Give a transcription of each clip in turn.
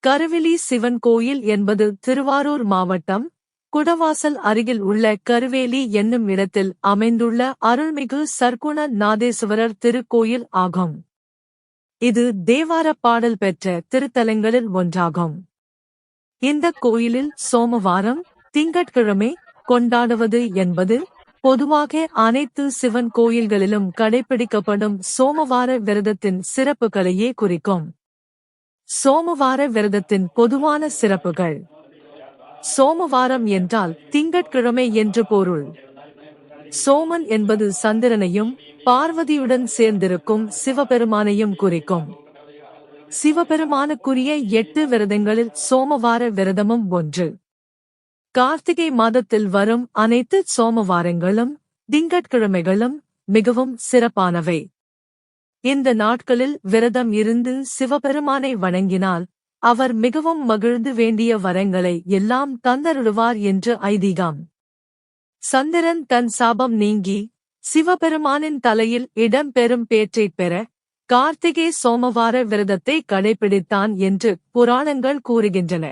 கருவிலி சிவன் கோயில் என்பது திருவாரூர் மாவட்டம், குடவாசல் அருகில் உள்ள கருவேலி என்னும் இடத்தில் அமைந்துள்ள அருள்மிகு சர்க்குண நாதேசுவரர் திருக்கோயில் ஆகும். இது தேவாரப் பாடல் பெற்ற திருத்தலங்களில் ஒன்றாகும். இந்த கோயிலில் சோமவாரம், திங்கட்கிழமை கொண்டாடுவது என்பது பொதுவாக அனைத்து சிவன் கோயில்களிலும் கடைபிடிக்கப்படும் சோமவார விரதத்தின் சிறப்புகளையே குறிக்கும். சோமவார விரதத்தின் பொதுவான சிறப்புகள். சோமவாரம் என்றால் திங்கட்கிழமை என்று பொருள். சோமன் என்பது சந்திரனையும் பார்வதியுடன் சேர்ந்திருக்கும் சிவபெருமானையும் குறிக்கும். சிவபெருமானுக்குரிய 8 விரதங்களில் சோமவார விரதமும் ஒன்று. கார்த்திகை மாதத்தில் வரும் அனைத்து சோமவாரங்களும் திங்கட்கிழமைகளும் மிகவும் சிறப்பானவை. இந்த நாட்களில் விரதம் இருந்து சிவபெருமானை வணங்கினால் அவர் மிகவும் மகிழ்ந்து வேண்டிய வரங்களை எல்லாம் தந்தருளுவார் என்று ஐதீகம். சந்திரன் தன் சாபம் நீங்கி சிவபெருமானின் தலையில் இடம் பெறும் பேற்றைப் பெற கார்த்திகை சோமவார விரதத்தை கடைபிடித்தான் என்று புராணங்கள் கூறுகின்றன.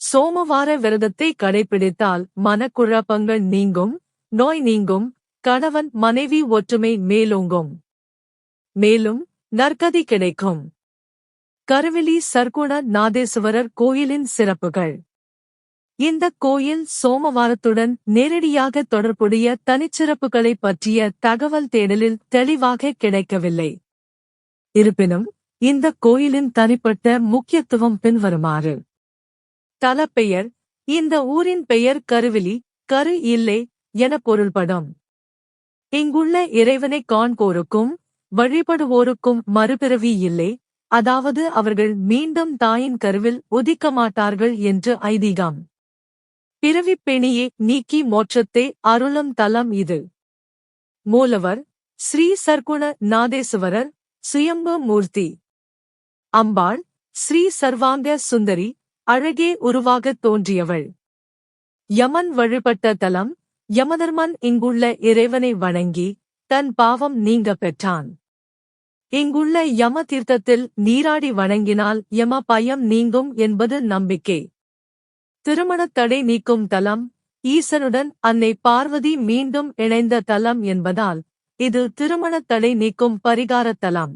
சோமவார விரதத்தை கடைபிடித்தால் மனக்குழப்பங்கள் நீங்கும், நோய் நீங்கும், கணவன் மனைவி ஒற்றுமை மேலோங்கும், மேலும் நற்கதி கிடைக்கும். கருவிலி சர்க்குண நாதேசுவரர் கோயிலின் சிறப்புகள். இந்த கோயில் சோமவாரத்துடன் நேரடியாக தொடர்புடைய தனிச்சிறப்புகளைப் பற்றிய தகவல் தேடலில் தெளிவாக கிடைக்கவில்லை. இருப்பினும் இந்த கோயிலின் தனிப்பட்ட முக்கியத்துவம் பின்வருமாறு. தலப்பெயர். இந்த ஊரின் பெயர் கருவிலி, கரு இல்லை என பொருள்படும். இங்குள்ள இறைவனை காண்போருக்கும் வழிபடுவோருக்கும் மறுபிறவி இல்லை, அதாவது அவர்கள் மீண்டும் தாயின் கருவில் உதிக்க மாட்டார்கள் என்று ஐதீகம். பிறவிப் பிணியை நீக்கி மோட்சத்தை அருளும் தலம் இது. மூலவர் ஸ்ரீ சர்க்குண நாதேசுவரர், சுயம்பு மூர்த்தி. அம்பாள் ஸ்ரீ சர்வாங்க சுந்தரி, அழகே உருவாகத் தோன்றியவள். யமன் வழிபட்ட தலம். யமதர்மன் இங்குள்ள இறைவனை வணங்கி தன் பாவம் நீங்க பெற்றான். இங்குள்ள யம தீர்த்தத்தில் நீராடி வணங்கினால் யம பயம் நீங்கும் என்பது நம்பிக்கை. திருமணத் தடை நீக்கும் தலம். ஈசனுடன் அன்னை பார்வதி மீண்டும் இணைந்த தலம் என்பதால் இது திருமணத் தடை நீக்கும் பரிகாரத் தலம்.